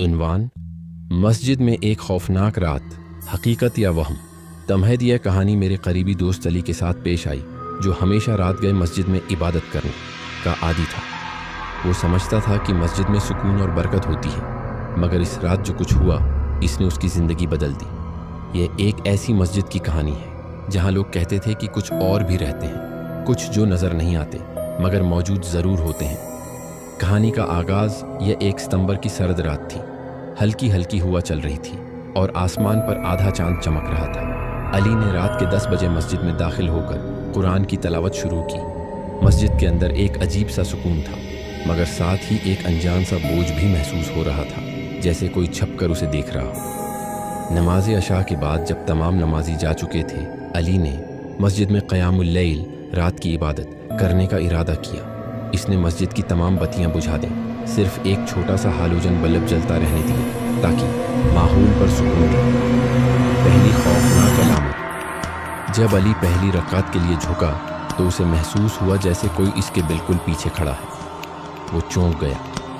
عنوان: مسجد میں ایک خوفناک رات، حقیقت یا وہم۔ تمہید یہ کہانی میرے قریبی دوست علی کے ساتھ پیش آئی، جو ہمیشہ رات گئے مسجد میں عبادت کرنے کا عادی تھا۔ وہ سمجھتا تھا کہ مسجد میں سکون اور برکت ہوتی ہے، مگر اس رات جو کچھ ہوا اس نے اس کی زندگی بدل دی۔ یہ ایک ایسی مسجد کی کہانی ہے جہاں لوگ کہتے تھے کہ کچھ اور بھی رہتے ہیں، کچھ جو نظر نہیں آتے مگر موجود ضرور ہوتے ہیں۔ کہانی کا آغاز یہ 1 ستمبر کی سرد رات تھی۔ ہلکی ہلکی ہوا چل رہی تھی اور آسمان پر آدھا چاند چمک رہا تھا۔ علی نے رات کے 10 بجے مسجد میں داخل ہو کر قرآن کی تلاوت شروع کی۔ مسجد کے اندر ایک عجیب سا سکون تھا، مگر ساتھ ہی ایک انجان سا بوجھ بھی محسوس ہو رہا تھا، جیسے کوئی چھپ کر اسے دیکھ رہا ہو۔ نماز عشاء کے بعد جب تمام نمازی جا چکے تھے، علی نے مسجد میں قیام اللیل، رات کی عبادت کرنے کا ارادہ کیا۔ اس نے مسجد کی تمام بتیاں بجھا دیں، صرف ایک چھوٹا سا ہالوجن بلب جلتا رہنے دیا تاکہ ماحول پر سکون رہے۔ پہلی خوفناک علامت: جب علی پہلی رکعت کے لیے جھکا تو اسے محسوس ہوا جیسے کوئی اس کے بالکل پیچھے کھڑا ہے۔ وہ چونک گیا،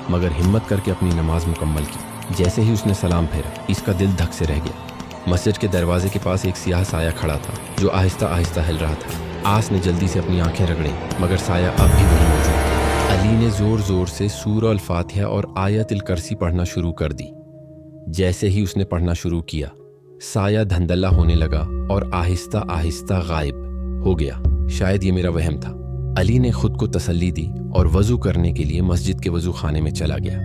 مگر ہمت کر کے اپنی نماز مکمل کی۔ جیسے ہی اس نے سلام پھیرا، اس کا دل دھک سے رہ گیا۔ مسجد کے دروازے کے پاس ایک سیاہ سایہ کھڑا تھا جو آہستہ آہستہ ہل رہا تھا۔ آس نے جلدی سے اپنی آنکھیں رگڑیں، مگر سایہ اب بھی وہیں موجود تھا۔ علی نے زور زور سے سورہ الفاتحہ اور آیت الکرسی پڑھنا شروع کر دی۔ جیسے ہی اس نے پڑھنا شروع کیا، سایہ دھندلا ہونے لگا اور آہستہ آہستہ غائب ہو گیا۔ شاید یہ میرا وہم تھا۔ علی نے خود کو تسلی دی اور وضو کرنے کے لیے مسجد کے وضو خانے میں چلا گیا۔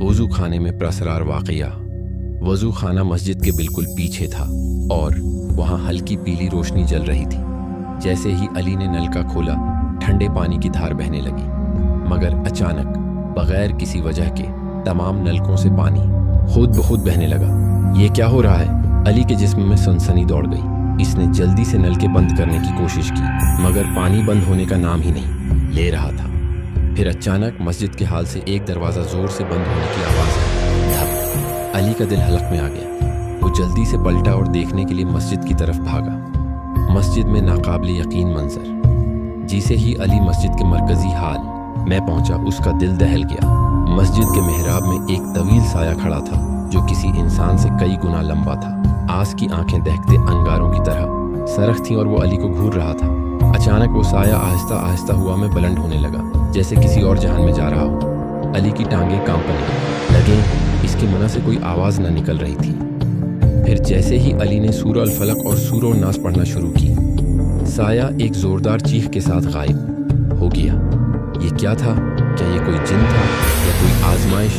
وضو خانے میں پراسرار واقعہ: وضو خانہ مسجد کے بالکل پیچھے تھا اور وہاں ہلکی پیلی روشنی جل رہی تھی۔ جیسے ہی علی نے نل کا کھولا، ٹھنڈے پانی کی دھار بہنے لگی، مگر اچانک بغیر کسی وجہ کے تمام نلکوں سے پانی خود بخود بہنے لگا۔ یہ کیا ہو رہا ہے؟ علی کے جسم میں سنسنی دوڑ گئی۔ اس نے جلدی سے نل کے بند کرنے کی کوشش کی، مگر پانی بند ہونے کا نام ہی نہیں لے رہا تھا۔ پھر اچانک مسجد کے حال سے ایک دروازہ زور سے بند ہونے کی آواز آئی۔ دھپ! علی کا دل حلق میں آ گیا۔ وہ جلدی سے پلٹا اور دیکھنے کے لیے مسجد کی طرف بھاگا۔ مسجد میں ناقابل یقین منظر۔ جیسے ہی علی مسجد کے مرکزی حال میں پہنچا، اس کا دل دہل گیا۔ مسجد کے محراب میں ایک طویل سایہ کھڑا تھا جو کسی انسان سے کئی گنا لمبا تھا۔ آس کی آنکھیں دہکتے انگاروں کی طرح سرخ تھیں اور وہ علی کو گھور رہا تھا۔ اچانک وہ سایہ آہستہ آہستہ ہوا میں بلند ہونے لگا، جیسے کسی اور جہان میں جا رہا ہو۔ علی کی ٹانگیں کانپنے لگیں، اس کے منہ سے کوئی آواز نہ نکل رہی تھی۔ پھر جیسے ہی علی نے سورہ الفلق اور سورہ الناس پڑھنا شروع کی، سایہ ایک زوردار چیخ کے ساتھ غائب ہو گیا۔ یہ کیا تھا؟ کیا یہ کوئی جن تھا یا کوئی آزمائش؟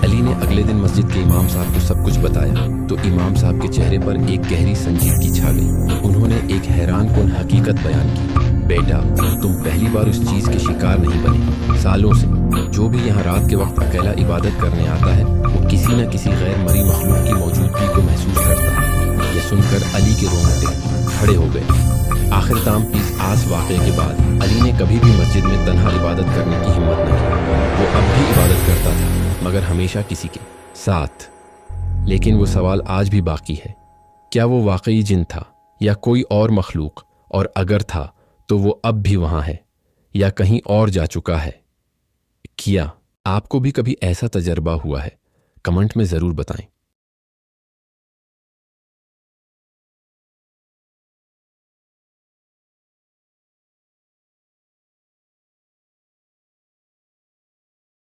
علی نے اگلے دن مسجد کے امام صاحب کو سب کچھ بتایا تو امام صاحب کے چہرے پر ایک گہری سنجیدگی چھا گئی۔ انہوں نے ایک حیران کن حقیقت بیان کی: بیٹا، تم پہلی بار اس چیز کے شکار نہیں بنے۔ سالوں سے جو بھی یہاں رات کے وقت اکیلا عبادت کرنے آتا ہے، وہ کسی نہ کسی غیر مرئی مخلوق کی موجودگی کو محسوس کرتا ہے۔ یہ سن کر علی کے رونگٹے کھڑے ہو گئے۔ آخر تام اس آس واقعے کے بعد علی نے کبھی بھی مسجد میں تنہا عبادت کرنے کی ہمت نہ کی۔ وہ اب بھی عبادت کرتا تھا، مگر ہمیشہ کسی کے ساتھ۔ لیکن وہ سوال آج بھی باقی ہے: کیا وہ واقعی جن تھا یا کوئی اور مخلوق؟ اور اگر تھا تو وہ اب بھی وہاں ہے یا کہیں اور جا چکا ہے؟ کیا آپ کو بھی کبھی ایسا تجربہ ہوا ہے؟ کمنٹ میں ضرور بتائیں۔